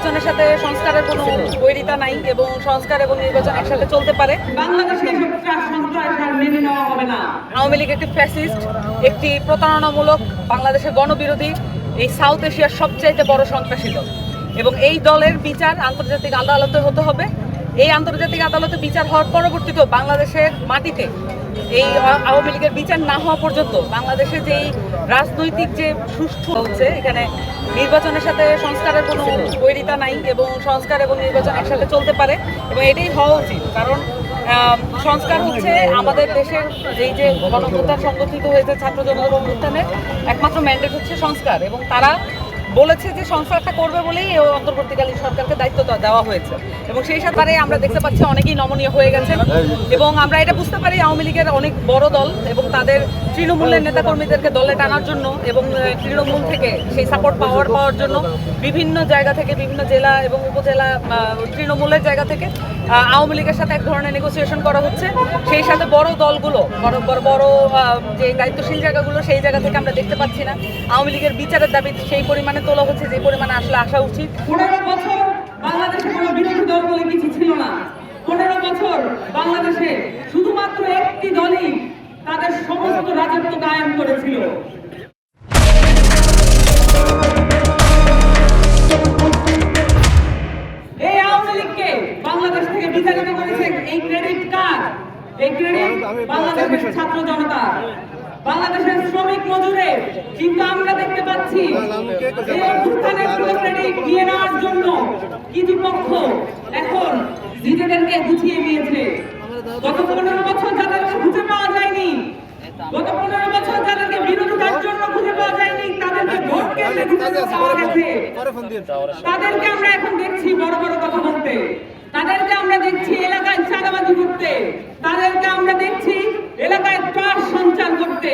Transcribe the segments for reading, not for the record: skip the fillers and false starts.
নির্বাচনের সাথে সংস্কারের কোনো বৈরিতা নাই এবং সংস্কার এবং নির্বাচন একসাথে চলতে পারে। বাংলাদেশে মেনে নেওয়া হবে না। আওয়ামী লীগ একটি ফ্যাসিস্ট, একটি প্রতারণামূলক, বাংলাদেশের গণবিরোধী, এই সাউথ এশিয়ার সবচাইতে বড় সন্ত্রাসী দল এবং এই দলের বিচার আন্তর্জাতিক আদালতে হতে হবে। এই আন্তর্জাতিক আদালতে বিচার হওয়ার পরবর্তীতেও বাংলাদেশের মাটিতে এই আওয়ামী লীগের বিচার না হওয়া পর্যন্ত বাংলাদেশে যেই রাজনৈতিক যে সুষ্ঠু হচ্ছে, এখানে নির্বাচনের সাথে সংস্কারের কোনো বৈরিতা নাই এবং সংস্কার এবং নির্বাচন একসাথে চলতে পারে এবং এটাই হওয়া উচিত। কারণ সংস্কার হচ্ছে আমাদের দেশের এই যে গণঅভ্যুত্থান সংগঠিত হয়েছে, ছাত্র জনতার অভ্যুত্থানের একমাত্র ম্যান্ডেট হচ্ছে সংস্কার এবং তারা বলেছে যে সংস্কারটা করবে বলেই এই অন্তর্বর্তীকালীন সরকারকে দায়িত্ব দেওয়া হয়েছে এবং সেই সাথে আমরা দেখতে পাচ্ছি অনেকেই নমনীয় হয়ে গেছে এবং আমরা এটা বুঝতে পারি আওয়ামী লীগের অনেক বড় দল এবং তাদের তৃণমূলের নেতাকর্মীদেরকে দলে টানার জন্য এবং তৃণমূল থেকে সেই সাপোর্ট পাওয়ার জন্য বিভিন্ন জায়গা থেকে, বিভিন্ন জেলা এবং উপজেলা তৃণমূলের জায়গা থেকে আওয়ামী লীগের সাথে এক ধরনের নেগোসিয়েশন করা হচ্ছে। সেই সাথে বড় দলগুলো, বড় যে দায়িত্বশীল জায়গাগুলো, সেই জায়গা থেকে আমরা দেখতে পাচ্ছি না আওয়ামী লীগের বিচারের দাবি সেই পরিমাণে তোলা হচ্ছে যে পরিমাণে আসলে আসা উচিত। 15 বছর বাংলাদেশে কোনো বিরোধী দল বলে কিছু ছিল না। 15 বছর বাংলাদেশে শুধুমাত্র একটি দলই তাদের সমস্ত রাজত্ব কায়েম করেছিল। এই আওয়ামী লীগকে বাংলাদেশ থেকে বিতাড়িত করেছে এই ক্রেডিট কার্ড, এই ক্রেডিট বাংলাদেশের ছাত্র জনতা, বাংলাদেশের শ্রমিক মজুরের। কিন্তু আমরা দেখতে পাচ্ছি এই অভ্যুত্থানের ক্রেডিট নিয়ে নেওয়ার জন্য কিছু পক্ষ এখন নিজেদেরকে গুছিয়ে নিয়েছে। গত 15 বছর যাদেরকে খুঁজে পাওয়া যায়নি, গত 15 বছর যাদেরকে বিরোধিতার জন্য খুঁজে পাওয়া যায়নি, তাদেরকে ভোট কেন্দ্রে খুঁজে পাওয়া গেছে। তাদেরকে আমরা এখন দেখছি বড় বড় কথা বলতে, তাদেরকে আমরা দেখছি এলাকায় চাঁদাবাজি করতে, তাদেরকে আমরা দেখছি এলাকায় ত্রাস সঞ্চার করতে।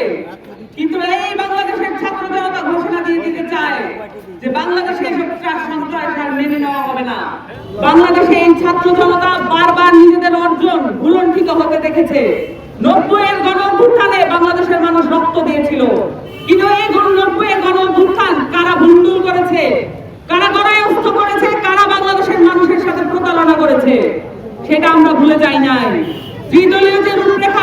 কিন্তু এই বাংলাদেশের ছাত্র জনতা ঘোষণা দিয়ে দিতে চায় যে বাংলাদেশে এসব ত্রাস সঞ্চার মেনে নেওয়া হবে না। বাংলাদেশে এই ছাত্র জনতা বারবার নিজেদের অর্জন ভুলণ্ঠিত হতে দেখেছে। 90-এর গণঅভ্যুত্থানে বাংলাদেশের মানুষ রক্ত দিয়েছিল, কিন্তু এই 90-এর গণঅভ্যুত্থান কারা ভুলটুল করেছে, কারা গণায়স্ত করেছে, কারা বাংলাদেশের মানুষের সাথে প্রতারণা করেছে, সেটা আমরা ভুলে যাই নাই। ত্রিদলীয় যে রূপরেখা